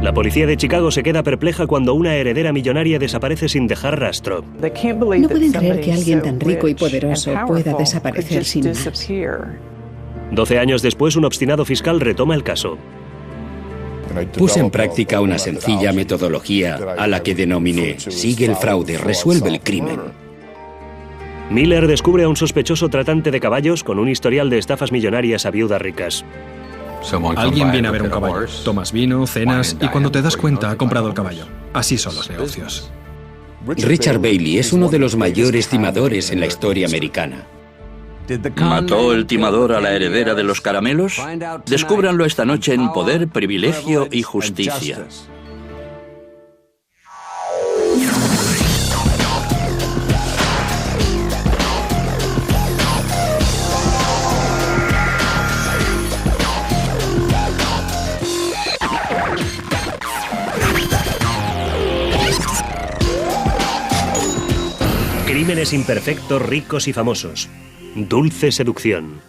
La policía de Chicago se queda perpleja cuando una heredera millonaria desaparece sin dejar rastro. No pueden creer que alguien tan rico y poderoso pueda desaparecer sin más. 12 años después, un obstinado fiscal retoma el caso. Puse en práctica una sencilla metodología a la que denominé Sigue el fraude, resuelve el crimen. Miller descubre a un sospechoso tratante de caballos con un historial de estafas millonarias a viudas ricas. Alguien viene a ver un caballo, tomas vino, cenas y cuando te das cuenta ha comprado el caballo. Así son los negocios. Richard Bailey es uno de los mayores timadores en la historia americana. ¿Mató el timador a la heredera de los caramelos? Descúbranlo esta noche en Poder, Privilegio y Justicia. Crímenes imperfectos, ricos y famosos. Dulce seducción.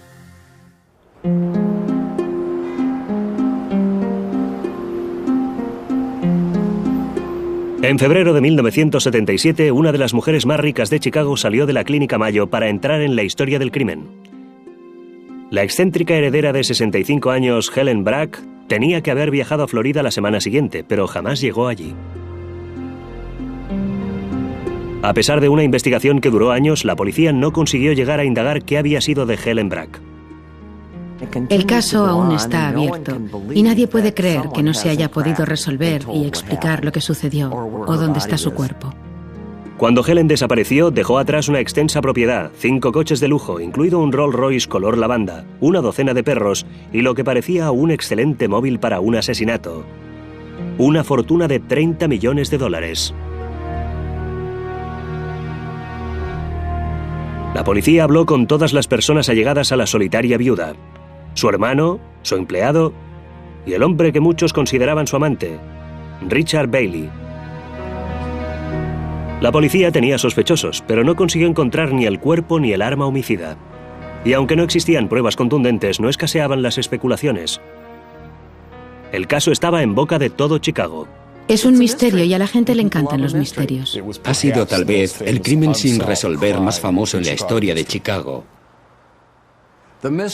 En febrero de 1977, una de las mujeres más ricas de Chicago salió de la Clínica Mayo para entrar en la historia del crimen. La excéntrica heredera de 65 años, Helen Brack, tenía que haber viajado a Florida la semana siguiente, pero jamás llegó allí. A pesar de una investigación que duró años, la policía no consiguió llegar a indagar qué había sido de Helen Brack. El caso aún está abierto y nadie puede creer que no se haya podido resolver y explicar lo que sucedió o dónde está su cuerpo. Cuando Helen desapareció, dejó atrás una extensa propiedad, 5 coches de lujo, incluido un Rolls Royce color lavanda, una docena de perros y lo que parecía un excelente móvil para un asesinato. Una fortuna de $30 millones. La policía habló con todas las personas allegadas a la solitaria viuda. Su hermano, su empleado y el hombre que muchos consideraban su amante, Richard Bailey. La policía tenía sospechosos, pero no consiguió encontrar ni el cuerpo ni el arma homicida. Y aunque no existían pruebas contundentes, no escaseaban las especulaciones. El caso estaba en boca de todo Chicago. Es un misterio y a la gente le encantan los misterios. Ha sido tal vez el crimen sin resolver más famoso en la historia de Chicago.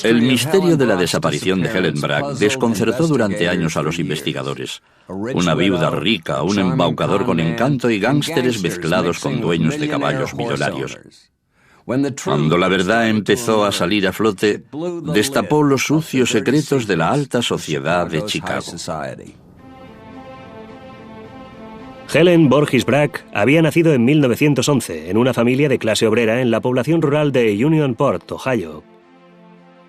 El misterio de la desaparición de Helen Brack desconcertó durante años a los investigadores. Una viuda rica, un embaucador con encanto y gángsteres mezclados con dueños de caballos millonarios. Cuando la verdad empezó a salir a flote, destapó los sucios secretos de la alta sociedad de Chicago. Helen Borges Brack había nacido en 1911 en una familia de clase obrera en la población rural de Unionport, Ohio.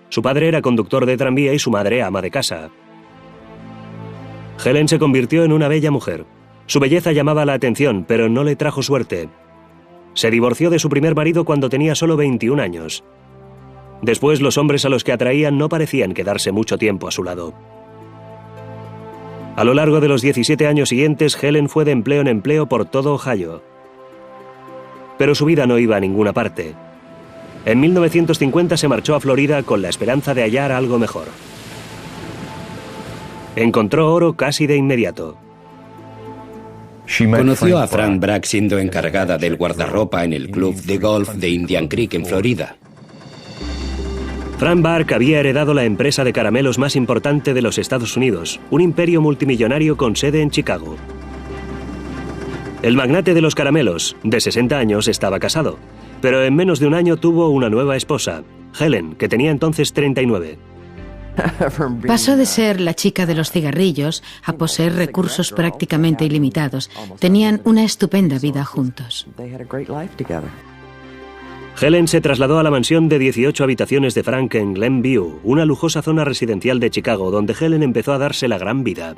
Su padre era conductor de tranvía y su madre ama de casa. Helen se convirtió en una bella mujer. Su belleza llamaba la atención, pero no le trajo suerte. Se divorció de su primer marido cuando tenía solo 21 años. Después, los hombres a los que atraían no parecían quedarse mucho tiempo a su lado. A lo largo de los 17 años siguientes, Helen fue de empleo en empleo por todo Ohio. Pero su vida no iba a ninguna parte. En 1950 se marchó a Florida con la esperanza de hallar algo mejor. Encontró oro casi de inmediato. Conoció a Frank Brack siendo encargada del guardarropa en el club de golf de Indian Creek en Florida. Frank Brack había heredado la empresa de caramelos más importante de los Estados Unidos, un imperio multimillonario con sede en Chicago. El magnate de los caramelos, de 60 años, estaba casado, pero en menos de un año tuvo una nueva esposa, Helen, que tenía entonces 39. Pasó de ser la chica de los cigarrillos a poseer recursos prácticamente ilimitados. Tenían una estupenda vida juntos. Helen se trasladó a la mansión de 18 habitaciones de Frank en Glenview, una lujosa zona residencial de Chicago, donde Helen empezó a darse la gran vida.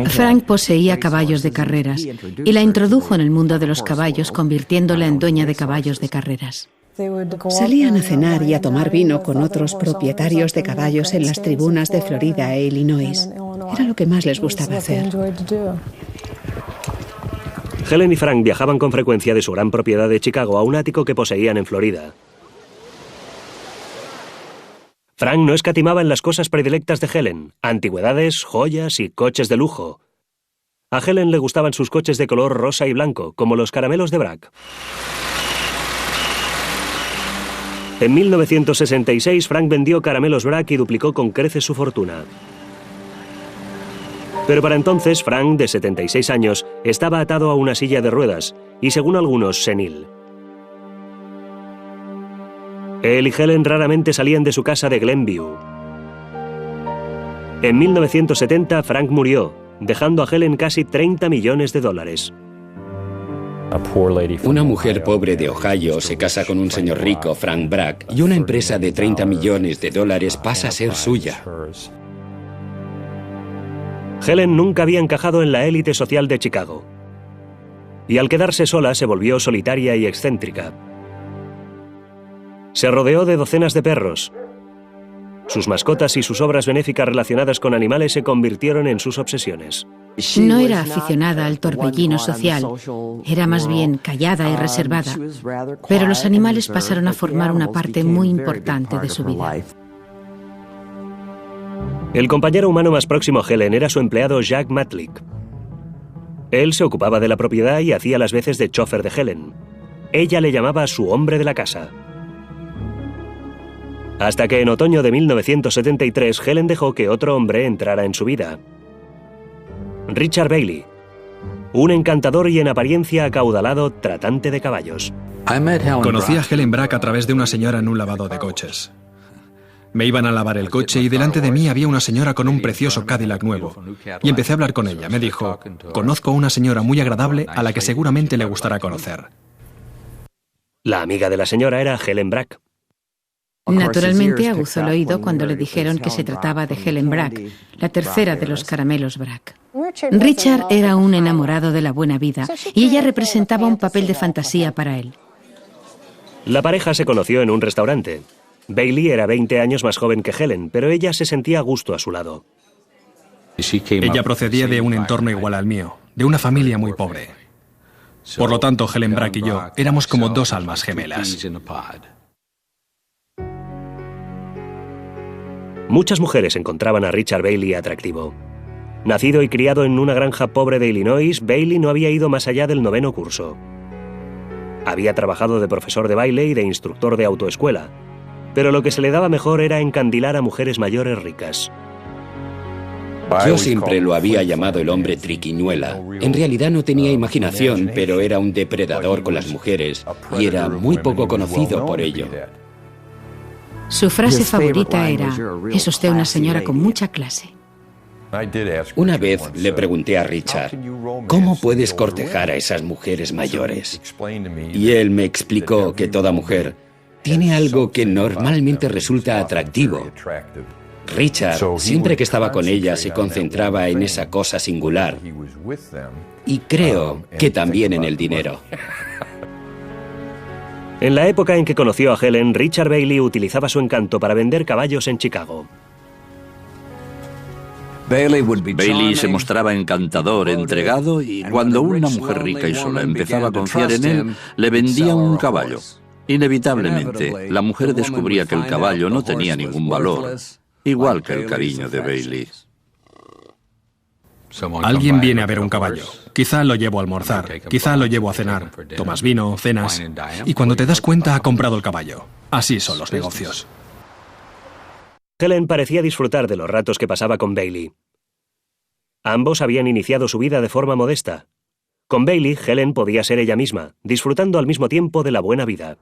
Frank poseía caballos de carreras y la introdujo en el mundo de los caballos, convirtiéndola en dueña de caballos de carreras. Salían a cenar y a tomar vino con otros propietarios de caballos en las tribunas de Florida e Illinois. Era lo que más les gustaba hacer. Helen y Frank viajaban con frecuencia de su gran propiedad de Chicago a un ático que poseían en Florida. Frank no escatimaba en las cosas predilectas de Helen: antigüedades, joyas y coches de lujo. A Helen le gustaban sus coches de color rosa y blanco, como los caramelos de Bragg. En 1966, Frank vendió caramelos Bragg y duplicó con creces su fortuna. Pero para entonces, Frank, de 76 años, estaba atado a una silla de ruedas y, según algunos, senil. Él y Helen raramente salían de su casa de Glenview. En 1970, Frank murió, dejando a Helen casi $30 millones. Una mujer pobre de Ohio se casa con un señor rico, Frank Bragg, y una empresa de $30 millones pasa a ser suya. Helen nunca había encajado en la élite social de Chicago. Y al quedarse sola se volvió solitaria y excéntrica. Se rodeó de docenas de perros. Sus mascotas y sus obras benéficas relacionadas con animales se convirtieron en sus obsesiones. No era aficionada al torbellino social, era más bien callada y reservada, pero los animales pasaron a formar una parte muy importante de su vida. El compañero humano más próximo a Helen era su empleado Jack Matlick. Él se ocupaba de la propiedad y hacía las veces de chofer de Helen. Ella le llamaba su hombre de la casa. Hasta que en otoño de 1973 Helen dejó que otro hombre entrara en su vida. Richard Bailey, un encantador y en apariencia acaudalado tratante de caballos. Conocí a Helen Bragg a través de una señora en un lavado de coches. Me iban a lavar el coche y delante de mí había una señora con un precioso Cadillac nuevo. Y empecé a hablar con ella. Me dijo: conozco a una señora muy agradable a la que seguramente le gustará conocer. La amiga de la señora era Helen Bragg. Naturalmente aguzó el oído cuando le dijeron que se trataba de Helen Bragg, la tercera de los caramelos Bragg. Richard era un enamorado de la buena vida y ella representaba un papel de fantasía para él. La pareja se conoció en un restaurante. Bailey era 20 años más joven que Helen, pero ella se sentía a gusto a su lado. Ella procedía de un entorno igual al mío, de una familia muy pobre. Por lo tanto, Helen Bragg y yo éramos como dos almas gemelas. Muchas mujeres encontraban a Richard Bailey atractivo. Nacido y criado en una granja pobre de Illinois, Bailey no había ido más allá del 9º curso. Había trabajado de profesor de baile y de instructor de autoescuela, pero lo que se le daba mejor era encandilar a mujeres mayores ricas. Yo siempre lo había llamado el hombre triquiñuela. En realidad no tenía imaginación, pero era un depredador con las mujeres y era muy poco conocido por ello. Su frase favorita era: es usted una señora con mucha clase. Una vez le pregunté a Richard: ¿cómo puedes cortejar a esas mujeres mayores? Y él me explicó que toda mujer tiene algo que normalmente resulta atractivo. Richard, siempre que estaba con ella, se concentraba en esa cosa singular. Y creo que también en el dinero. En la época en que conoció a Helen, Richard Bailey utilizaba su encanto para vender caballos en Chicago. Bailey se mostraba encantador, entregado, y cuando una mujer rica y sola empezaba a confiar en él, le vendía un caballo. Inevitablemente, la mujer descubría que el caballo no tenía ningún valor, igual que el cariño de Bailey. Alguien viene a ver un caballo. Quizá lo llevo a almorzar, quizá lo llevo a cenar. Tomas vino, cenas, y cuando te das cuenta ha comprado el caballo. Así son los negocios. Helen parecía disfrutar de los ratos que pasaba con Bailey. Ambos habían iniciado su vida de forma modesta. Con Bailey, Helen podía ser ella misma, disfrutando al mismo tiempo de la buena vida.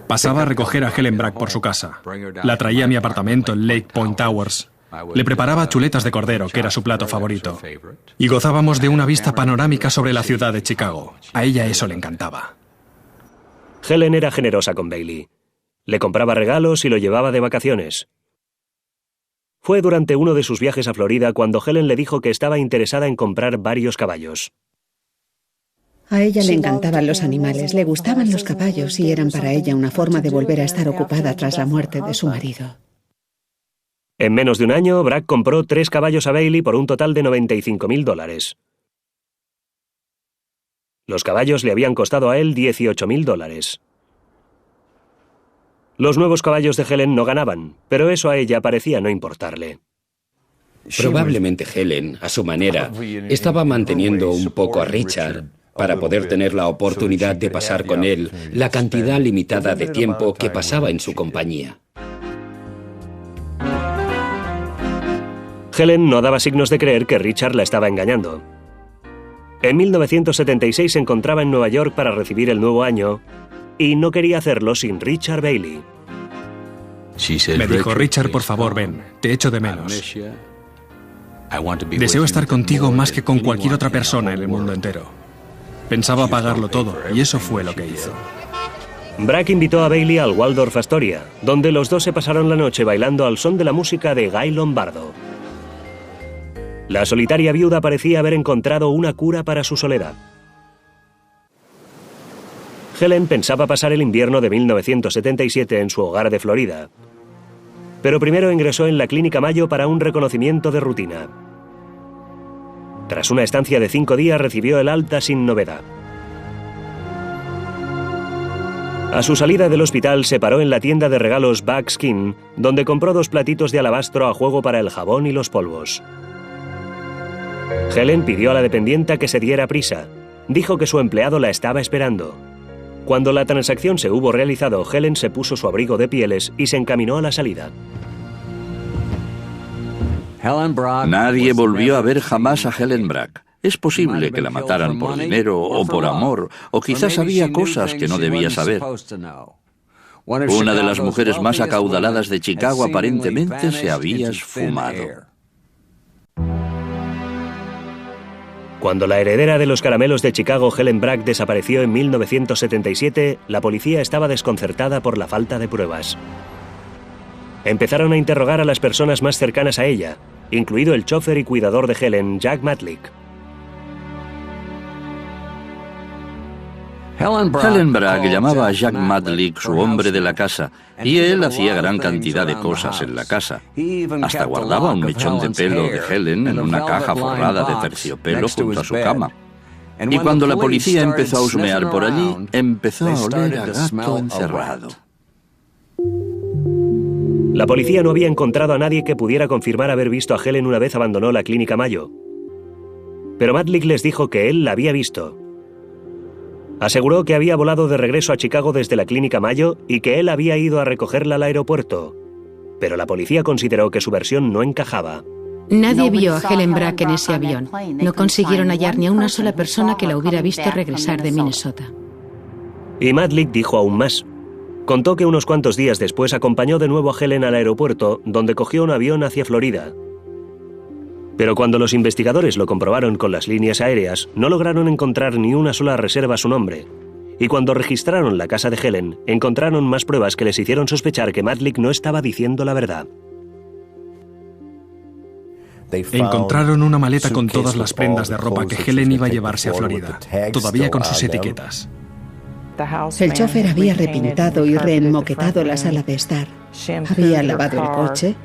Pasaba a recoger a Helen Bragg por su casa. La traía a mi apartamento en Lake Point Towers. Le preparaba chuletas de cordero, que era su plato favorito. Y gozábamos de una vista panorámica sobre la ciudad de Chicago. A ella eso le encantaba. Helen era generosa con Bailey. Le compraba regalos y lo llevaba de vacaciones. Fue durante uno de sus viajes a Florida cuando Helen le dijo que estaba interesada en comprar varios caballos. A ella le encantaban los animales, le gustaban los caballos y eran para ella una forma de volver a estar ocupada tras la muerte de su marido. En menos de un año, Bragg compró 3 caballos a Bailey por un total de $95.000. Los caballos le habían costado a él $18.000. Los nuevos caballos de Helen no ganaban, pero eso a ella parecía no importarle. Probablemente Helen, a su manera, estaba manteniendo un poco a Richard para poder tener la oportunidad de pasar con él la cantidad limitada de tiempo que pasaba en su compañía. Helen no daba signos de creer que Richard la estaba engañando. En 1976 se encontraba en Nueva York para recibir el nuevo año y no quería hacerlo sin Richard Bailey. Me dijo, Richard, por favor, ven, te echo de menos. Deseo estar contigo más que con cualquier otra persona en el mundo entero. Pensaba pagarlo todo, y eso fue lo que hizo. Brack invitó a Bailey al Waldorf Astoria, donde los dos se pasaron la noche bailando al son de la música de Guy Lombardo. La solitaria viuda parecía haber encontrado una cura para su soledad. Helen pensaba pasar el invierno de 1977 en su hogar de Florida, pero primero ingresó en la Clínica Mayo para un reconocimiento de rutina. Tras una estancia de 5 días recibió el alta sin novedad. A su salida del hospital se paró en la tienda de regalos Buckskin, donde compró 2 platitos de alabastro a juego para el jabón y los polvos. Helen pidió a la dependienta que se diera prisa. Dijo que su empleado la estaba esperando. Cuando la transacción se hubo realizado, Helen se puso su abrigo de pieles y se encaminó a la salida. Nadie volvió a ver jamás a Helen Brack. Es posible que la mataran por dinero o por amor, o quizás sabía cosas que no debía saber. Una de las mujeres más acaudaladas de Chicago aparentemente se había esfumado. Cuando la heredera de los caramelos de Chicago, Helen Brack, desapareció en 1977, la policía estaba desconcertada por la falta de pruebas. Empezaron a interrogar a las personas más cercanas a ella, incluido el chofer y cuidador de Helen, Jack Matlick. Helen Brack llamaba a Jack Matlick su hombre de la casa, y él hacía gran cantidad de cosas en la casa. Hasta guardaba un mechón de pelo de Helen en una caja forrada de terciopelo junto a su cama. Y cuando la policía empezó a husmear por allí, empezó a oler a gato encerrado. La policía no había encontrado a nadie que pudiera confirmar haber visto a Helen una vez abandonó la Clínica Mayo. Pero Matlick les dijo que él la había visto. Aseguró que había volado de regreso a Chicago desde la Clínica Mayo y que él había ido a recogerla al aeropuerto. Pero la policía consideró que su versión no encajaba. Nadie vio a Helen Brack en ese avión. No consiguieron hallar ni a una sola persona que la hubiera visto regresar de Minnesota. Y Matlick dijo aún más. Contó que unos cuantos días después acompañó de nuevo a Helen al aeropuerto, donde cogió un avión hacia Florida. Pero cuando los investigadores lo comprobaron con las líneas aéreas, no lograron encontrar ni una sola reserva a su nombre. Y cuando registraron la casa de Helen, encontraron más pruebas que les hicieron sospechar que Matlick no estaba diciendo la verdad. Encontraron una maleta con todas las prendas de ropa que Helen iba a llevarse a Florida, todavía con sus etiquetas. El chofer había repintado y reenmoquetado la sala de estar. Había lavado el coche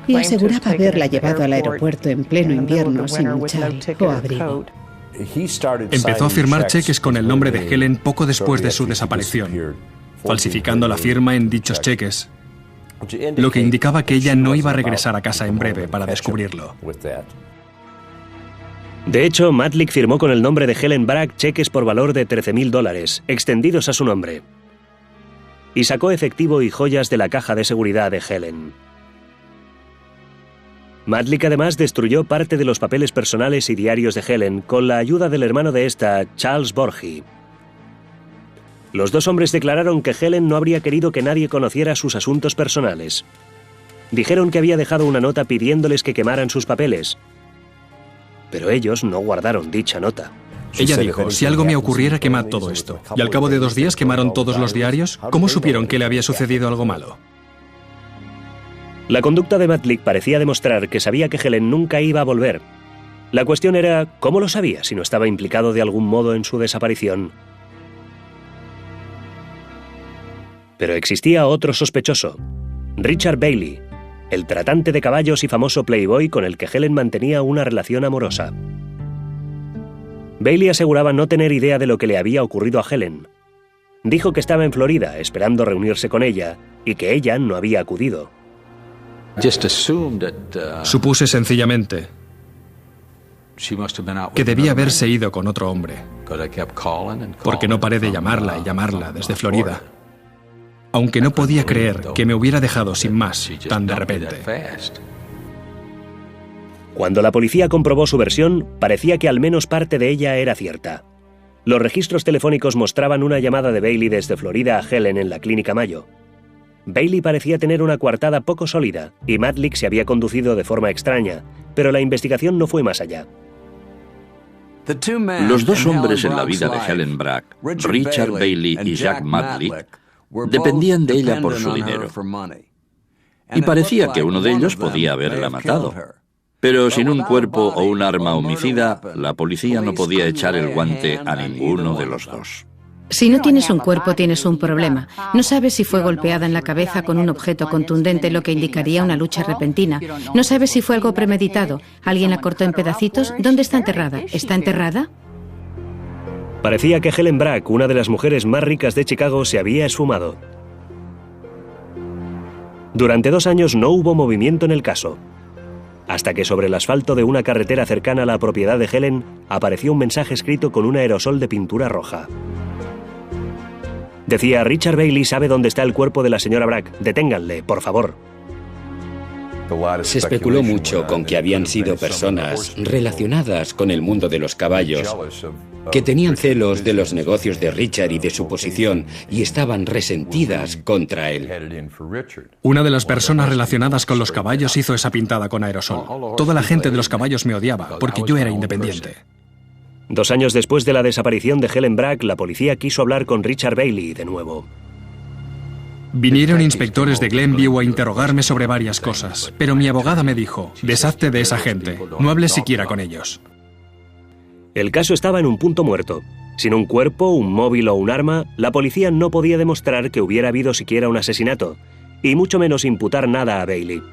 y aseguraba haberla llevado al aeropuerto en pleno invierno sin un chal o abrigo. Empezó a firmar cheques con el nombre de Helen poco después de su desaparición, falsificando la firma en dichos cheques, lo que indicaba que ella no iba a regresar a casa en breve para descubrirlo. De hecho, Matlick firmó con el nombre de Helen Brack cheques por valor de $13,000, extendidos a su nombre. Y sacó efectivo y joyas de la caja de seguridad de Helen. Matlick además destruyó parte de los papeles personales y diarios de Helen con la ayuda del hermano de esta, Charles Borgi. Los dos hombres declararon que Helen no habría querido que nadie conociera sus asuntos personales. Dijeron que había dejado una nota pidiéndoles que quemaran sus papeles, pero ellos no guardaron dicha nota. Ella dijo, si algo me ocurriera, quemad todo esto. Y al cabo de 2 días quemaron todos los diarios. ¿Cómo supieron que le había sucedido algo malo? La conducta de Matlick parecía demostrar que sabía que Helen nunca iba a volver. La cuestión era, ¿cómo lo sabía si no estaba implicado de algún modo en su desaparición? Pero existía otro sospechoso, Richard Bailey, el tratante de caballos y famoso playboy con el que Helen mantenía una relación amorosa. Bailey aseguraba no tener idea de lo que le había ocurrido a Helen. Dijo que estaba en Florida esperando reunirse con ella y que ella no había acudido. Supuse sencillamente que debía haberse ido con otro hombre, porque no paré de llamarla y llamarla desde Florida, aunque no podía creer que me hubiera dejado sin más tan de repente. Cuando la policía comprobó su versión, parecía que al menos parte de ella era cierta. Los registros telefónicos mostraban una llamada de Bailey desde Florida a Helen en la Clínica Mayo. Bailey parecía tener una coartada poco sólida y Matlick se había conducido de forma extraña, pero la investigación no fue más allá. Los dos hombres en la vida de Helen Bragg, Richard Bailey y Jack Matlick, dependían de ella por su dinero. Y parecía que uno de ellos podía haberla matado. Pero sin un cuerpo o un arma homicida, la policía no podía echar el guante a ninguno de los dos. Si no tienes un cuerpo, tienes un problema. No sabes si fue golpeada en la cabeza con un objeto contundente, lo que indicaría una lucha repentina. No sabes si fue algo premeditado. ¿Alguien la cortó en pedacitos? ¿Dónde está enterrada? ¿Está enterrada? Parecía que Helen Bragg, una de las mujeres más ricas de Chicago, se había esfumado. Durante 2 años no hubo movimiento en el caso, hasta que sobre el asfalto de una carretera cercana a la propiedad de Helen apareció un mensaje escrito con un aerosol de pintura roja. Decía: Richard Bailey sabe dónde está el cuerpo de la señora Bragg. Deténganle, por favor. Se especuló mucho con que habían sido personas relacionadas con el mundo de los caballos, que tenían celos de los negocios de Richard y de su posición y estaban resentidas contra él. Una de las personas relacionadas con los caballos hizo esa pintada con aerosol. Toda la gente de los caballos me odiaba porque yo era independiente. 2 años después de la desaparición de Helen Bragg, la policía quiso hablar con Richard Bailey de nuevo. Vinieron inspectores de Glenview a interrogarme sobre varias cosas, pero mi abogada me dijo: deshazte de esa gente, no hables siquiera con ellos. El caso estaba en un punto muerto. Sin un cuerpo, un móvil o un arma, la policía no podía demostrar que hubiera habido siquiera un asesinato, y mucho menos imputar nada a Bailey.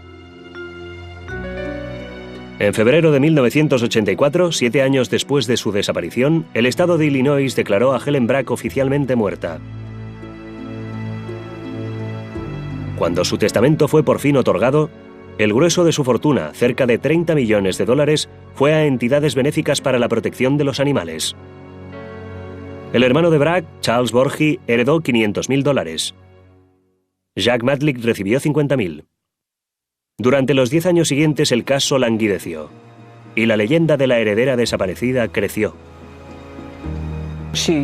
En febrero de 1984, 7 años después de su desaparición, el estado de Illinois declaró a Helen Bragg oficialmente muerta. Cuando su testamento fue por fin otorgado, el grueso de su fortuna, cerca de $30 millones, fue a entidades benéficas para la protección de los animales. El hermano de Bragg, Charles Borgie, heredó $500.000. Jack Matlick recibió $50.000. Durante los 10 años siguientes el caso languideció, y la leyenda de la heredera desaparecida creció.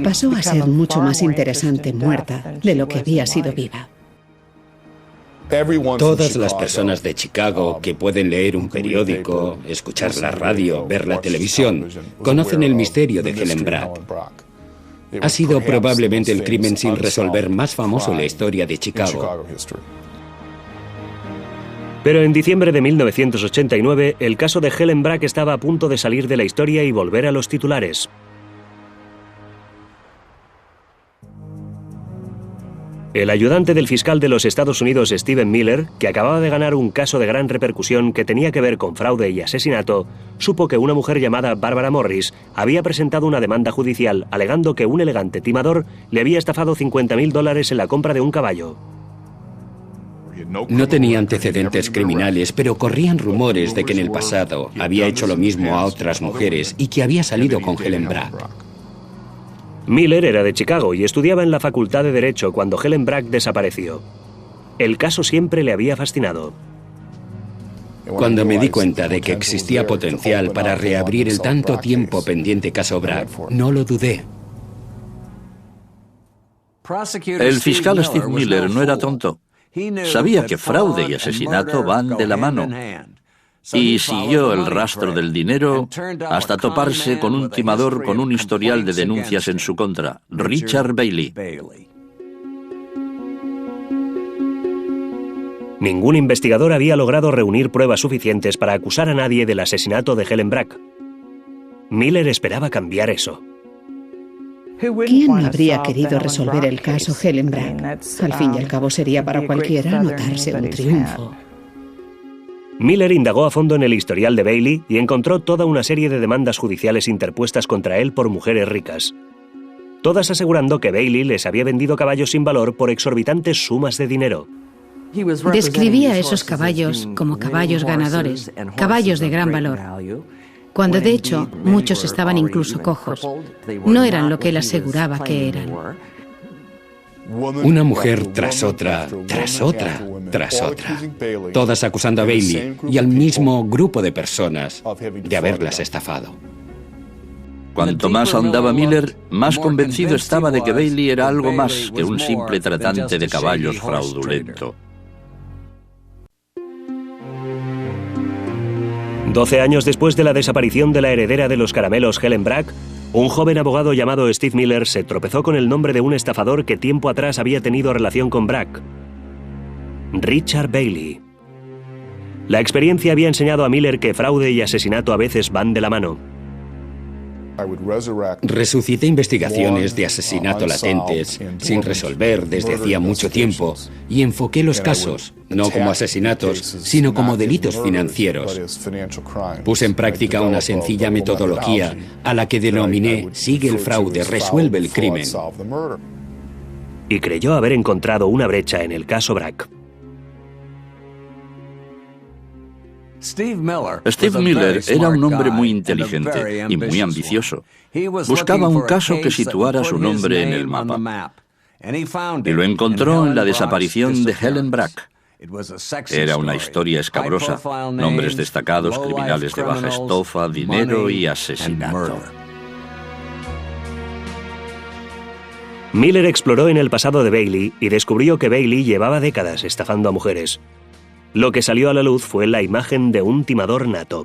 Pasó a ser mucho más interesante muerta de lo que había sido viva. Todas las personas de Chicago que pueden leer un periódico, escuchar la radio, ver la televisión, conocen el misterio de Helen Bragg. Ha sido probablemente el crimen sin resolver más famoso en la historia de Chicago. Pero en diciembre de 1989, el caso de Helen Bragg estaba a punto de salir de la historia y volver a los titulares. El ayudante del fiscal de los Estados Unidos, Stephen Miller, que acababa de ganar un caso de gran repercusión que tenía que ver con fraude y asesinato, supo que una mujer llamada Barbara Morris había presentado una demanda judicial alegando que un elegante timador le había estafado $50.000 en la compra de un caballo. No tenía antecedentes criminales, pero corrían rumores de que en el pasado había hecho lo mismo a otras mujeres y que había salido con Helen Bragg. Miller era de Chicago y estudiaba en la Facultad de Derecho cuando Helen Bragg desapareció. El caso siempre le había fascinado. Cuando me di cuenta de que existía potencial para reabrir el tanto tiempo pendiente caso Bragg, no lo dudé. El fiscal Steve Miller no era tonto. Sabía que fraude y asesinato van de la mano. Y siguió el rastro del dinero hasta toparse con un timador con un historial de denuncias en su contra, Richard Bailey. Ningún investigador había logrado reunir pruebas suficientes para acusar a nadie del asesinato de Helen Bragg. Miller esperaba cambiar eso. ¿Quién no habría querido resolver el caso Helen Bragg? Al fin y al cabo sería para cualquiera anotarse un triunfo. Miller indagó a fondo en el historial de Bailey y encontró toda una serie de demandas judiciales interpuestas contra él por mujeres ricas, todas asegurando que Bailey les había vendido caballos sin valor por exorbitantes sumas de dinero. Describía a esos caballos como caballos ganadores, caballos de gran valor, cuando de hecho muchos estaban incluso cojos. No eran lo que él aseguraba que eran. Una mujer tras otra, tras otra, tras otra, todas acusando a Bailey y al mismo grupo de personas de haberlas estafado. Cuanto más ahondaba Miller, más convencido estaba de que Bailey era algo más que un simple tratante de caballos fraudulento. 12 años después de la desaparición de la heredera de los caramelos Helen Brack, un joven abogado llamado Steve Miller se tropezó con el nombre de un estafador que tiempo atrás había tenido relación con Brack: Richard Bailey. La experiencia había enseñado a Miller que fraude y asesinato a veces van de la mano. Resucité investigaciones de asesinato latentes sin resolver desde hacía mucho tiempo y enfoqué los casos, no como asesinatos, sino como delitos financieros. Puse en práctica una sencilla metodología a la que denominé Sigue el fraude, resuelve el crimen. Y creyó haber encontrado una brecha en el caso Brack. Steve Miller era un hombre muy inteligente y muy ambicioso. Buscaba un caso que situara su nombre en el mapa. Y lo encontró en la desaparición de Helen Brack. Era una historia escabrosa, nombres destacados, criminales de baja estofa, dinero y asesinato. Miller exploró en el pasado de Bailey y descubrió que Bailey llevaba décadas estafando a mujeres. Lo que salió a la luz fue la imagen de un timador nato.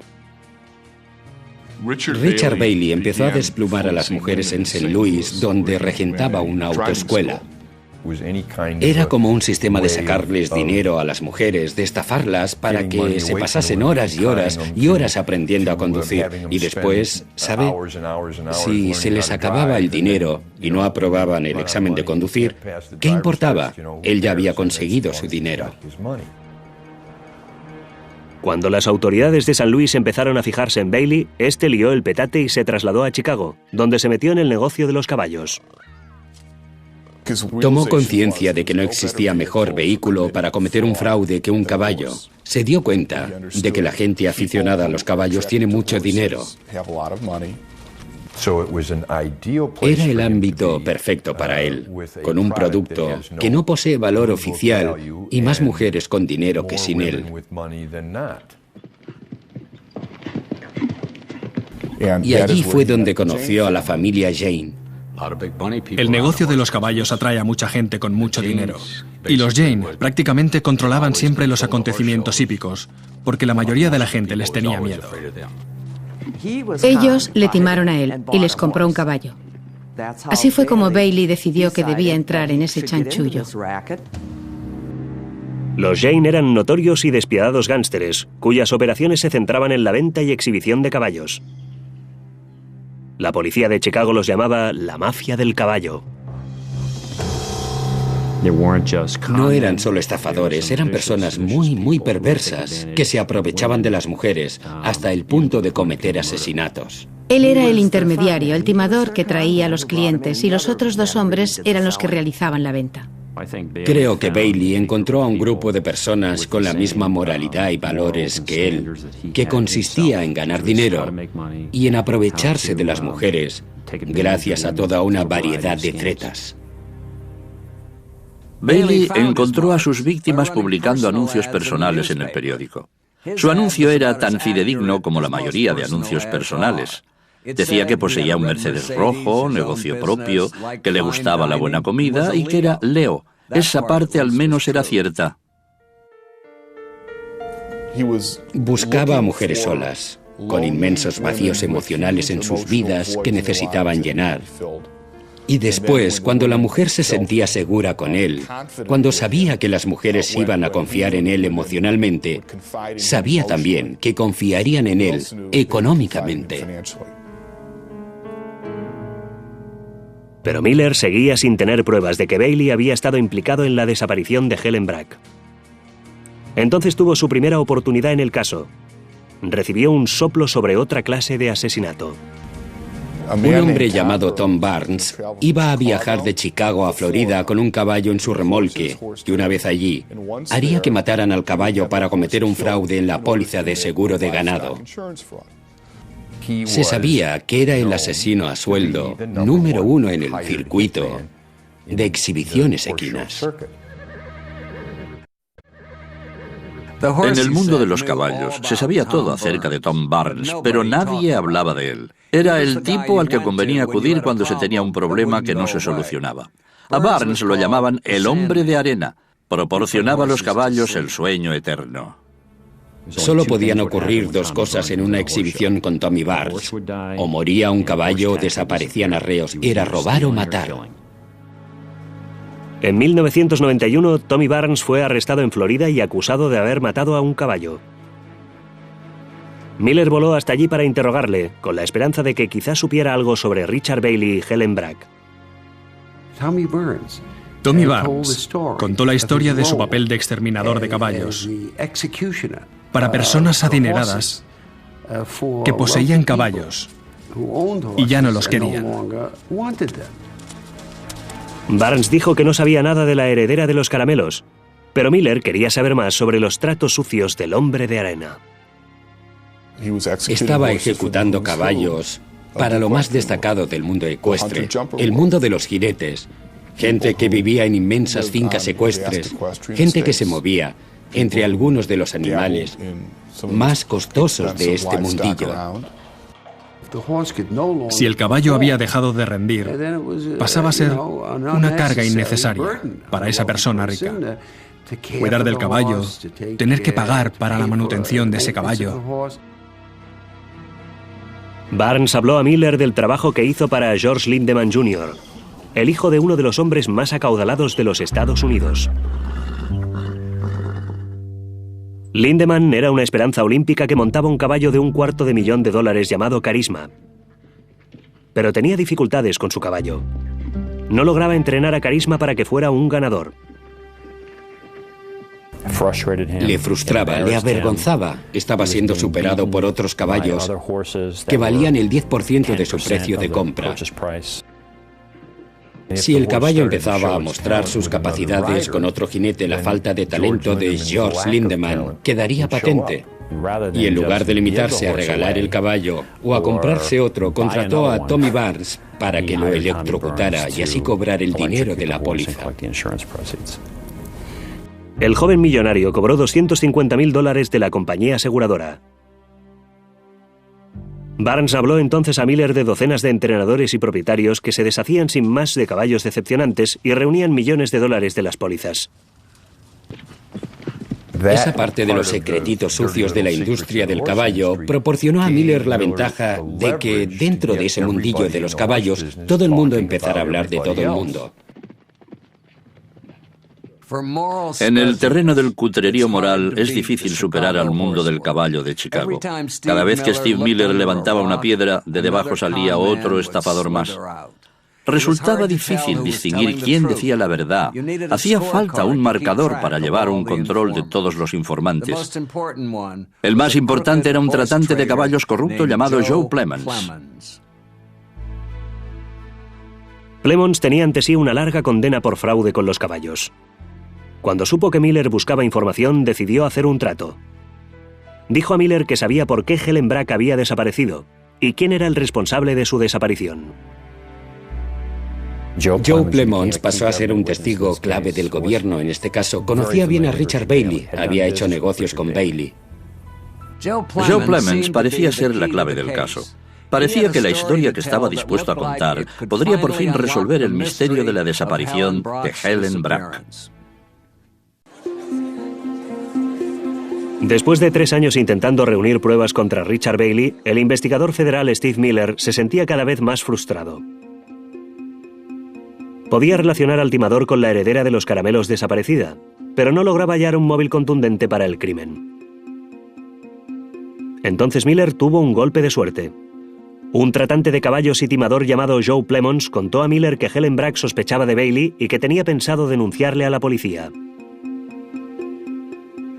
Richard Bailey empezó a desplumar a las mujeres en St. Louis, donde regentaba una autoescuela. Era como un sistema de sacarles dinero a las mujeres, de estafarlas para que se pasasen horas y horas y horas aprendiendo a conducir. Y después, ¿sabe? Si se les acababa el dinero y no aprobaban el examen de conducir, ¿qué importaba? Él ya había conseguido su dinero. Cuando las autoridades de San Luis empezaron a fijarse en Bailey, este lió el petate y se trasladó a Chicago, donde se metió en el negocio de los caballos. Tomó conciencia de que no existía mejor vehículo para cometer un fraude que un caballo. Se dio cuenta de que la gente aficionada a los caballos tiene mucho dinero. Era el ámbito perfecto para él, con un producto que no posee valor oficial y más mujeres con dinero que sin él. Y allí fue donde conoció a la familia Jane. El negocio de los caballos atrae a mucha gente con mucho dinero. Y los Jane prácticamente controlaban siempre los acontecimientos hípicos, porque la mayoría de la gente les tenía miedo. Ellos le timaron a él y les compró un caballo. Así fue como Bailey decidió que debía entrar en ese chanchullo. Los Jane eran notorios y despiadados gánsteres, cuyas operaciones se centraban en la venta y exhibición de caballos. La policía de Chicago los llamaba la mafia del caballo. No eran solo estafadores, eran personas muy perversas que se aprovechaban de las mujeres hasta el punto de cometer asesinatos. Él era el intermediario, el timador que traía a los clientes, y los otros dos hombres eran los que realizaban la venta. Creo que Bailey encontró a un grupo de personas con la misma moralidad y valores que él, que consistía en ganar dinero y en aprovecharse de las mujeres gracias a toda una variedad de tretas. Bailey encontró a sus víctimas publicando anuncios personales en el periódico. Su anuncio era tan fidedigno como la mayoría de anuncios personales. Decía que poseía un Mercedes rojo, negocio propio, que le gustaba la buena comida y que era Leo. Esa parte al menos era cierta. Buscaba a mujeres solas, con inmensos vacíos emocionales en sus vidas que necesitaban llenar. Y después, cuando la mujer se sentía segura con él, cuando sabía que las mujeres iban a confiar en él emocionalmente, sabía también que confiarían en él económicamente. Pero Miller seguía sin tener pruebas de que Bailey había estado implicado en la desaparición de Helen Brack. Entonces tuvo su primera oportunidad en el caso. Recibió un soplo sobre otra clase de asesinato. Un hombre llamado Tom Barnes iba a viajar de Chicago a Florida con un caballo en su remolque y una vez allí haría que mataran al caballo para cometer un fraude en la póliza de seguro de ganado. Se sabía que era el asesino a sueldo número 1 en el circuito de exhibiciones equinas. En el mundo de los caballos se sabía todo acerca de Tom Barnes, pero nadie hablaba de él. Era el tipo al que convenía acudir cuando se tenía un problema que no se solucionaba. A Barnes lo llamaban el hombre de arena. Proporcionaba a los caballos el sueño eterno. Solo podían ocurrir dos cosas en una exhibición con Tommy Barnes. O moría un caballo o desaparecían arreos. Era robar o matar. En 1991, Tommy Barnes fue arrestado en Florida y acusado de haber matado a un caballo. Miller voló hasta allí para interrogarle, con la esperanza de que quizás supiera algo sobre Richard Bailey y Helen Bragg. Tommy Barnes contó la historia de su papel de exterminador de caballos para personas adineradas que poseían caballos y ya no los querían. Barnes dijo que no sabía nada de la heredera de los caramelos, pero Miller quería saber más sobre los tratos sucios del hombre de arena. Estaba ejecutando caballos para lo más destacado del mundo ecuestre, el mundo de los jinetes. Gente que vivía en inmensas fincas ecuestres, gente que se movía entre algunos de los animales más costosos de este mundillo. Si el caballo había dejado de rendir, pasaba a ser una carga innecesaria para esa persona rica. Cuidar del caballo, tener que pagar para la manutención de ese caballo. Barnes habló a Miller del trabajo que hizo para George Lindemann Jr., el hijo de uno de los hombres más acaudalados de los Estados Unidos. Lindemann era una esperanza olímpica que montaba un caballo de $250,000 llamado Carisma. Pero tenía dificultades con su caballo. No lograba entrenar a Carisma para que fuera un ganador. Le frustraba, le avergonzaba. Estaba siendo superado por otros caballos que valían el 10% de su precio de compra. Si el caballo empezaba a mostrar sus capacidades con otro jinete, la falta de talento de George Lindemann quedaría patente. Y en lugar de limitarse a regalar el caballo o a comprarse otro, contrató a Tommy Barnes para que lo electrocutara y así cobrar el dinero de la póliza. El joven millonario cobró $250,000 de la compañía aseguradora. Barnes habló entonces a Miller de docenas de entrenadores y propietarios que se deshacían sin más de caballos decepcionantes y reunían millones de dólares de las pólizas. Esa parte de los secretitos sucios de la industria del caballo proporcionó a Miller la ventaja de que dentro de ese mundillo de los caballos todo el mundo empezara a hablar de todo el mundo. En el terreno del cutrerío moral es difícil superar al mundo del caballo de Chicago. Cada vez que Steve Miller levantaba una piedra, de debajo salía otro estafador más. Resultaba difícil distinguir quién decía la verdad. Hacía falta un marcador para llevar un control de todos los informantes. El más importante era un tratante de caballos corrupto llamado Joe Plemons. Plemons tenía ante sí una larga condena por fraude con los caballos. Cuando supo que Miller buscaba información, decidió hacer un trato. Dijo a Miller que sabía por qué Helen Bragg había desaparecido y quién era el responsable de su desaparición. Joe Plemons pasó a ser un testigo clave del gobierno en este caso. Conocía bien a Richard Bailey, había hecho negocios con Bailey. Joe Plemons parecía ser la clave del caso. Parecía que la historia que estaba dispuesto a contar podría por fin resolver el misterio de la desaparición de Helen Bragg. Después de 3 años intentando reunir pruebas contra Richard Bailey, el investigador federal Steve Miller se sentía cada vez más frustrado. Podía relacionar al timador con la heredera de los caramelos desaparecida, pero no lograba hallar un móvil contundente para el crimen. Entonces Miller tuvo un golpe de suerte. Un tratante de caballos y timador llamado Joe Plemons contó a Miller que Helen Bragg sospechaba de Bailey y que tenía pensado denunciarle a la policía.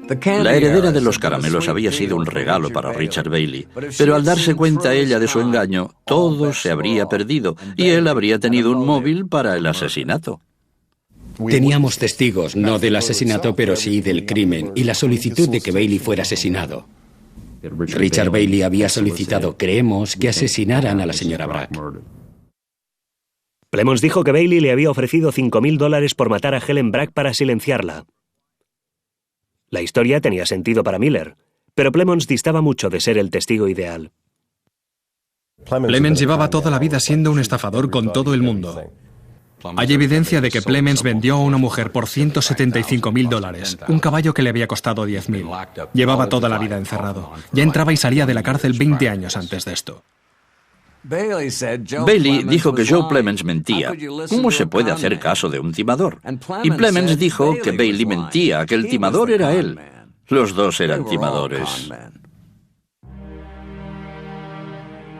La heredera de los caramelos había sido un regalo para Richard Bailey, pero al darse cuenta ella de su engaño, todo se habría perdido y él habría tenido un móvil para el asesinato. Teníamos testigos, no del asesinato, pero sí del crimen, y la solicitud de que Bailey fuera asesinado. Richard Bailey había solicitado, creemos, que asesinaran a la señora Bragg. Clemons dijo que Bailey le había ofrecido $5.000 por matar a Helen Bragg para silenciarla. La historia tenía sentido para Miller, pero Clemons distaba mucho de ser el testigo ideal. Clemens llevaba toda la vida siendo un estafador con todo el mundo. Hay evidencia de que Clemens vendió a una mujer por $175.000, un caballo que le había costado $10.000. Llevaba toda la vida encerrado. Ya entraba y salía de la cárcel 20 años antes de esto. Bailey dijo que Joe Clemens mentía. ¿Cómo se puede hacer caso de un timador? Y Clemens dijo que Bailey mentía, que el timador era él. Los dos eran timadores.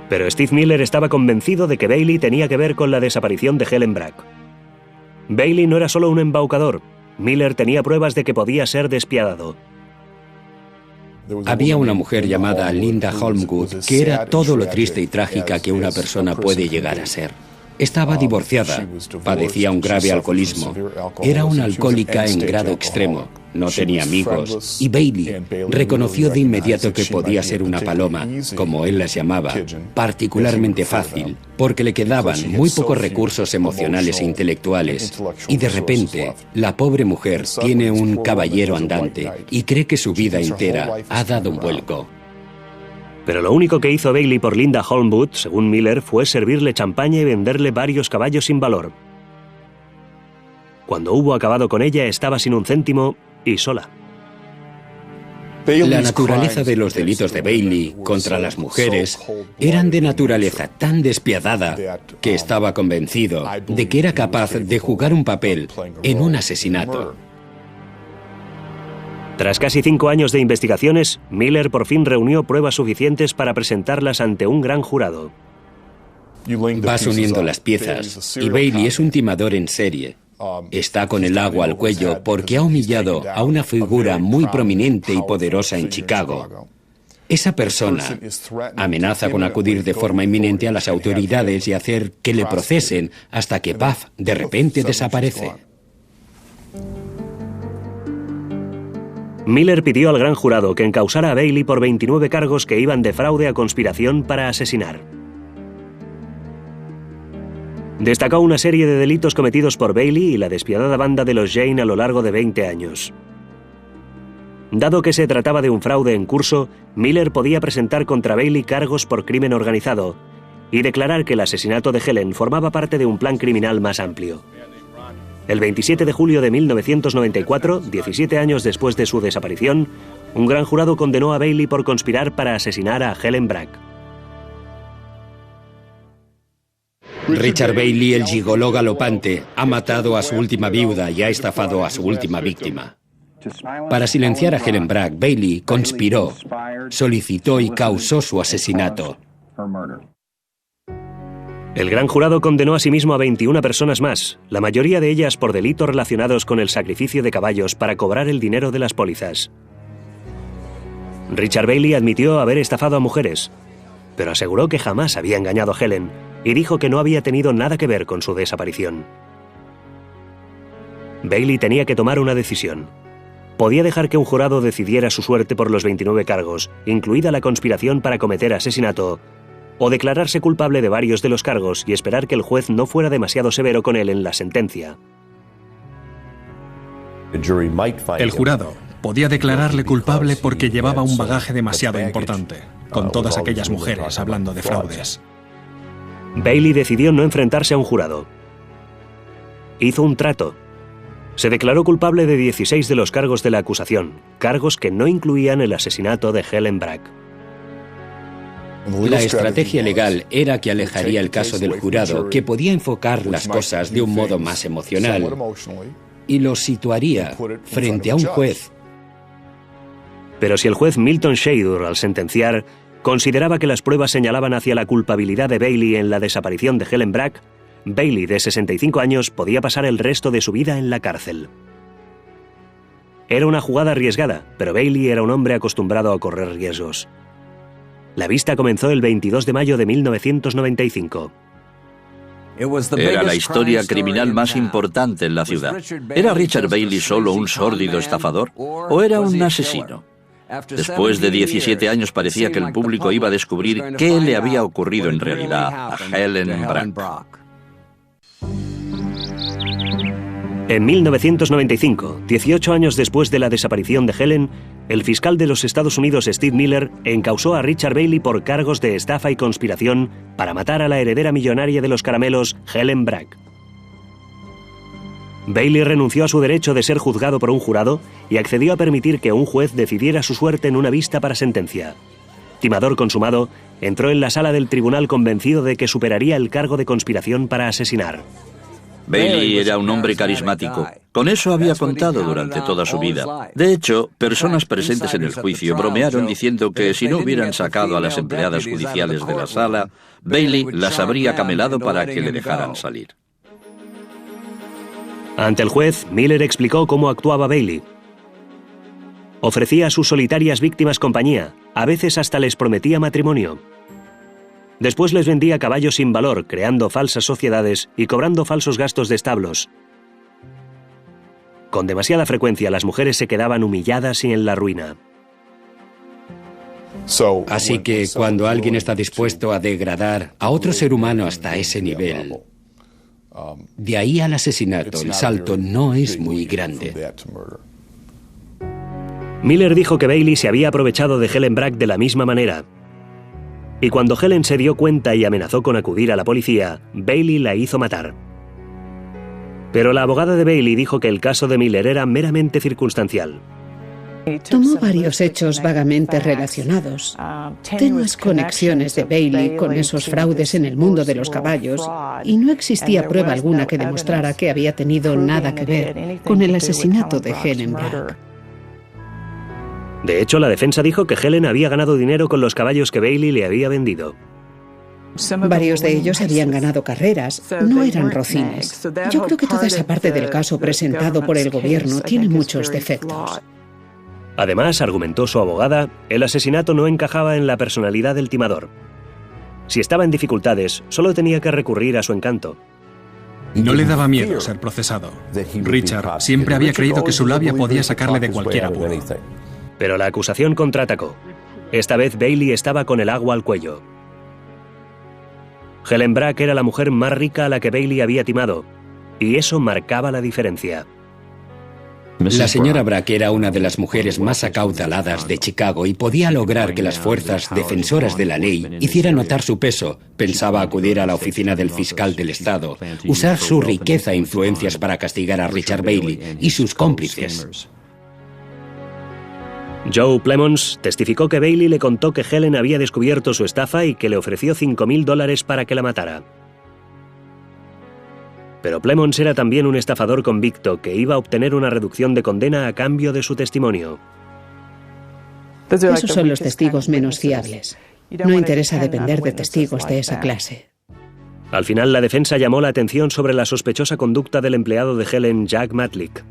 Pero Steve Miller estaba convencido de que Bailey tenía que ver con la desaparición de Helen Bragg. Bailey no era solo un embaucador. Miller tenía pruebas de que podía ser despiadado. Había una mujer llamada Linda Holmwood que era todo lo triste y trágica que una persona puede llegar a ser. Estaba divorciada, padecía un grave alcoholismo, era una alcohólica en grado extremo, no tenía amigos, y Bailey reconoció de inmediato que podía ser una paloma, como él las llamaba, particularmente fácil, porque le quedaban muy pocos recursos emocionales e intelectuales, y de repente, la pobre mujer tiene un caballero andante y cree que su vida entera ha dado un vuelco. Pero lo único que hizo Bailey por Linda Holmwood, según Miller, fue servirle champaña y venderle varios caballos sin valor. Cuando hubo acabado con ella, estaba sin un céntimo y sola. La naturaleza de los delitos de Bailey contra las mujeres eran de naturaleza tan despiadada que estaba convencido de que era capaz de jugar un papel en un asesinato. Tras casi 5 años de investigaciones, Miller por fin reunió pruebas suficientes para presentarlas ante un gran jurado. Vas uniendo las piezas, y Bailey es un timador en serie. Está con el agua al cuello porque ha humillado a una figura muy prominente y poderosa en Chicago. Esa persona amenaza con acudir de forma inminente a las autoridades y hacer que le procesen hasta que Puff de repente desaparece. Miller pidió al gran jurado que encausara a Bailey por 29 cargos que iban de fraude a conspiración para asesinar. Destacó una serie de delitos cometidos por Bailey y la despiadada banda de los Jane a lo largo de 20 años. Dado que se trataba de un fraude en curso, Miller podía presentar contra Bailey cargos por crimen organizado y declarar que el asesinato de Helen formaba parte de un plan criminal más amplio. El 27 de julio de 1994, 17 años después de su desaparición, un gran jurado condenó a Bailey por conspirar para asesinar a Helen Bragg. Richard Bailey, el gigoló galopante, ha matado a su última viuda y ha estafado a su última víctima. Para silenciar a Helen Bragg, Bailey conspiró, solicitó y causó su asesinato. El gran jurado condenó asimismo a 21 personas más, la mayoría de ellas por delitos relacionados con el sacrificio de caballos para cobrar el dinero de las pólizas. Richard Bailey admitió haber estafado a mujeres, pero aseguró que jamás había engañado a Helen y dijo que no había tenido nada que ver con su desaparición. Bailey tenía que tomar una decisión. Podía dejar que un jurado decidiera su suerte por los 29 cargos, incluida la conspiración para cometer asesinato, o declararse culpable de varios de los cargos y esperar que el juez no fuera demasiado severo con él en la sentencia. El jurado podía declararle culpable porque llevaba un bagaje demasiado importante, con todas aquellas mujeres hablando de fraudes. Bailey decidió no enfrentarse a un jurado. Hizo un trato. Se declaró culpable de 16 de los cargos de la acusación, cargos que no incluían el asesinato de Helen Bragg. La estrategia legal era que alejaría el caso del jurado, que podía enfocar las cosas de un modo más emocional, y lo situaría frente a un juez. Pero si el juez Milton Shadur, al sentenciar, consideraba que las pruebas señalaban hacia la culpabilidad de Bailey en la desaparición de Helen Bragg, Bailey, de 65 años, podía pasar el resto de su vida en la cárcel. Era una jugada arriesgada, pero Bailey era un hombre acostumbrado a correr riesgos. La vista comenzó el 22 de mayo de 1995. Era la historia criminal más importante en la ciudad. ¿Era Richard Bailey solo un sórdido estafador o era un asesino? Después de 17 años parecía que el público iba a descubrir qué le había ocurrido en realidad a Helen Brack. En 1995, 18 años después de la desaparición de Helen, el fiscal de los Estados Unidos, Steve Miller, encausó a Richard Bailey por cargos de estafa y conspiración para matar a la heredera millonaria de los caramelos, Helen Brack. Bailey renunció a su derecho de ser juzgado por un jurado y accedió a permitir que un juez decidiera su suerte en una vista para sentencia. Timador consumado, entró en la sala del tribunal convencido de que superaría el cargo de conspiración para asesinar. Bailey era un hombre carismático. Con eso había contado durante toda su vida. De hecho, personas presentes en el juicio bromearon diciendo que si no hubieran sacado a las empleadas judiciales de la sala, Bailey las habría camelado para que le dejaran salir. Ante el juez, Miller explicó cómo actuaba Bailey. Ofrecía a sus solitarias víctimas compañía, a veces hasta les prometía matrimonio. Después les vendía caballos sin valor, creando falsas sociedades y cobrando falsos gastos de establos. Con demasiada frecuencia las mujeres se quedaban humilladas y en la ruina. Así que cuando alguien está dispuesto a degradar a otro ser humano hasta ese nivel, de ahí al asesinato, el salto no es muy grande. Miller dijo que Bailey se había aprovechado de Helen Brack de la misma manera. Y cuando Helen se dio cuenta y amenazó con acudir a la policía, Bailey la hizo matar. Pero la abogada de Bailey dijo que el caso de Miller era meramente circunstancial. Tomó varios hechos vagamente relacionados, tenues conexiones de Bailey con esos fraudes en el mundo de los caballos, y no existía prueba alguna que demostrara que había tenido nada que ver con el asesinato de Helen Brack. De hecho, la defensa dijo que Helen había ganado dinero con los caballos que Bailey le había vendido. Varios de ellos habían ganado carreras, no eran rocines. Yo creo que toda esa parte del caso presentado por el gobierno tiene muchos defectos. Además, argumentó su abogada, el asesinato no encajaba en la personalidad del timador. Si estaba en dificultades, solo tenía que recurrir a su encanto. No le daba miedo ser procesado. Richard siempre había creído que su labia podía sacarle de cualquier apuro. Pero la acusación contraatacó. Esta vez Bailey estaba con el agua al cuello. Helen Brack era la mujer más rica a la que Bailey había timado, y eso marcaba la diferencia. La señora Brack era una de las mujeres más acaudaladas de Chicago y podía lograr que las fuerzas defensoras de la ley hicieran notar su peso. Pensaba acudir a la oficina del fiscal del estado, usar su riqueza e influencias para castigar a Richard Bailey y sus cómplices. Joe Plemons testificó que Bailey le contó que Helen había descubierto su estafa y que le ofreció $5,000 para que la matara. Pero Plemons era también un estafador convicto que iba a obtener una reducción de condena a cambio de su testimonio. Esos son los testigos menos fiables. No interesa depender de testigos de esa clase. Al final, la defensa llamó la atención sobre la sospechosa conducta del empleado de Helen, Jack Matlick.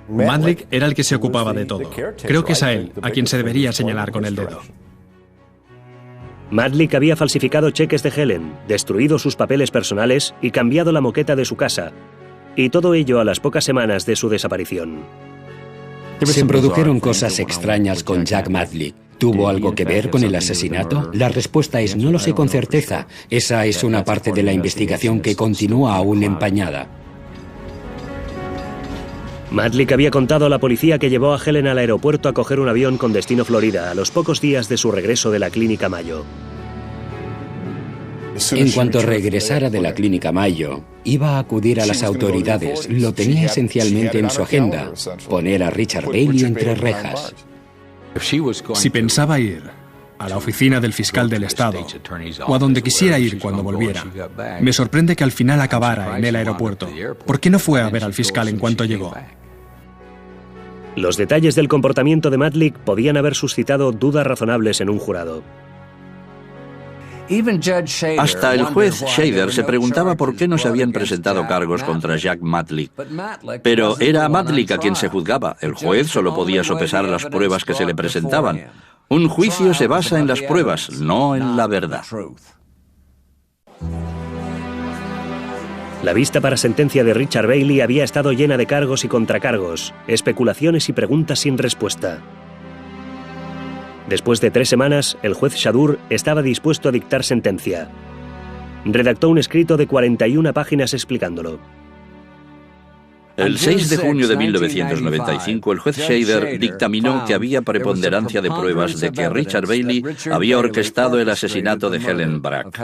Matlick era el que se ocupaba de todo. Creo que es a él a quien se debería señalar con el dedo. Matlick había falsificado cheques de Helen, destruido sus papeles personales y cambiado la moqueta de su casa. Y todo ello a las pocas semanas de su desaparición. Se produjeron cosas extrañas con Jack Matlick. ¿Tuvo algo que ver con el asesinato? La respuesta es no lo sé con certeza. Esa es una parte de la investigación que continúa aún empañada. Matlick había contado a la policía que llevó a Helen al aeropuerto a coger un avión con destino Florida a los pocos días de su regreso de la Clínica Mayo. En cuanto regresara de la Clínica Mayo, iba a acudir a las autoridades. Lo tenía esencialmente en su agenda, poner a Richard Bailey entre rejas. Si pensaba ir a la oficina del fiscal del estado o a donde quisiera ir cuando volviera, me sorprende que al final acabara en el aeropuerto. ¿Por qué no fue a ver al fiscal en cuanto llegó? Los detalles del comportamiento de Matlick podían haber suscitado dudas razonables en un jurado. Hasta el juez Shader se preguntaba por qué no se habían presentado cargos contra Jack Matlick. Pero era a Matlick a quien se juzgaba. El juez solo podía sopesar las pruebas que se le presentaban. Un juicio se basa en las pruebas, no en la verdad. La vista para sentencia de Richard Bailey había estado llena de cargos y contracargos, especulaciones y preguntas sin respuesta. Después de 3 semanas, el juez Shadur estaba dispuesto a dictar sentencia. Redactó un escrito de 41 páginas explicándolo. El 6 de junio de 1995, el juez Shader dictaminó que había preponderancia de pruebas de que Richard Bailey había orquestado el asesinato de Helen Brack.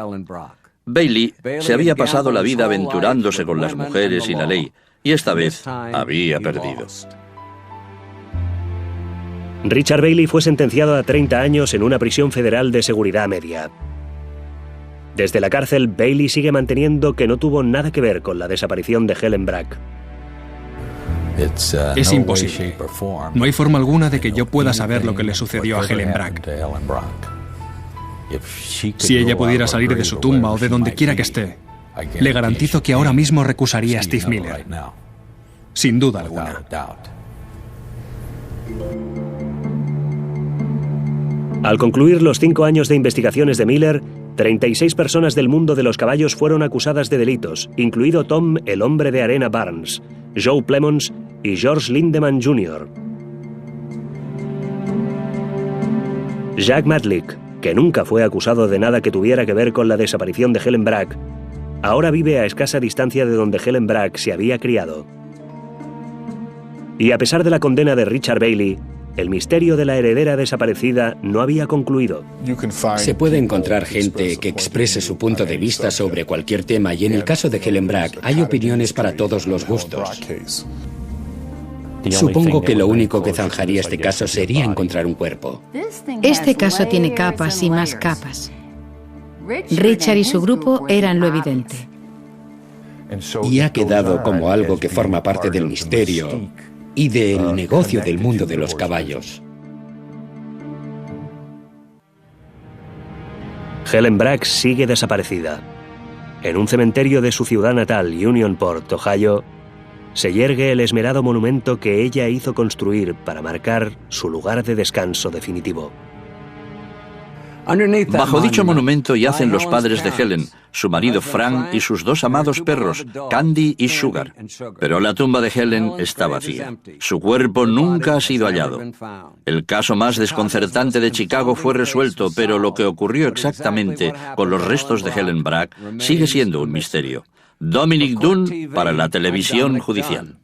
Bailey se había pasado la vida aventurándose con las mujeres y la ley, y esta vez había perdido. Richard Bailey fue sentenciado a 30 años en una prisión federal de seguridad media. Desde la cárcel, Bailey sigue manteniendo que no tuvo nada que ver con la desaparición de Helen Brack. Es imposible. No hay forma alguna de que yo pueda saber lo que le sucedió a Helen Brack. Si ella pudiera salir de su tumba o de donde quiera que esté, le garantizo que ahora mismo recusaría a Steve Miller. Sin duda alguna. Al concluir los 5 años de investigaciones de Miller, 36 personas del mundo de los caballos fueron acusadas de delitos, incluido Tom, el hombre de arena Barnes, Joe Plemons y George Lindemann Jr. Jack Matlick, que nunca fue acusado de nada que tuviera que ver con la desaparición de Helen Brack, ahora vive a escasa distancia de donde Helen Brack se había criado. Y a pesar de la condena de Richard Bailey, el misterio de la heredera desaparecida no había concluido. Se puede encontrar gente que exprese su punto de vista sobre cualquier tema y en el caso de Helen Brack hay opiniones para todos los gustos. Supongo que lo único que zanjaría este caso sería encontrar un cuerpo. Este caso tiene capas y más capas. Richard y su grupo eran lo evidente. Y ha quedado como algo que forma parte del misterio y del negocio del mundo de los caballos. Helen Brack sigue desaparecida. En un cementerio de su ciudad natal, Unionport, Ohio, se yergue el esmerado monumento que ella hizo construir para marcar su lugar de descanso definitivo. Bajo dicho monumento yacen los padres de Helen, su marido Frank y sus 2 amados perros, Candy y Sugar. Pero la tumba de Helen está vacía. Su cuerpo nunca ha sido hallado. El caso más desconcertante de Chicago fue resuelto, pero lo que ocurrió exactamente con los restos de Helen Brack sigue siendo un misterio. Dominic Dunne para la televisión judicial.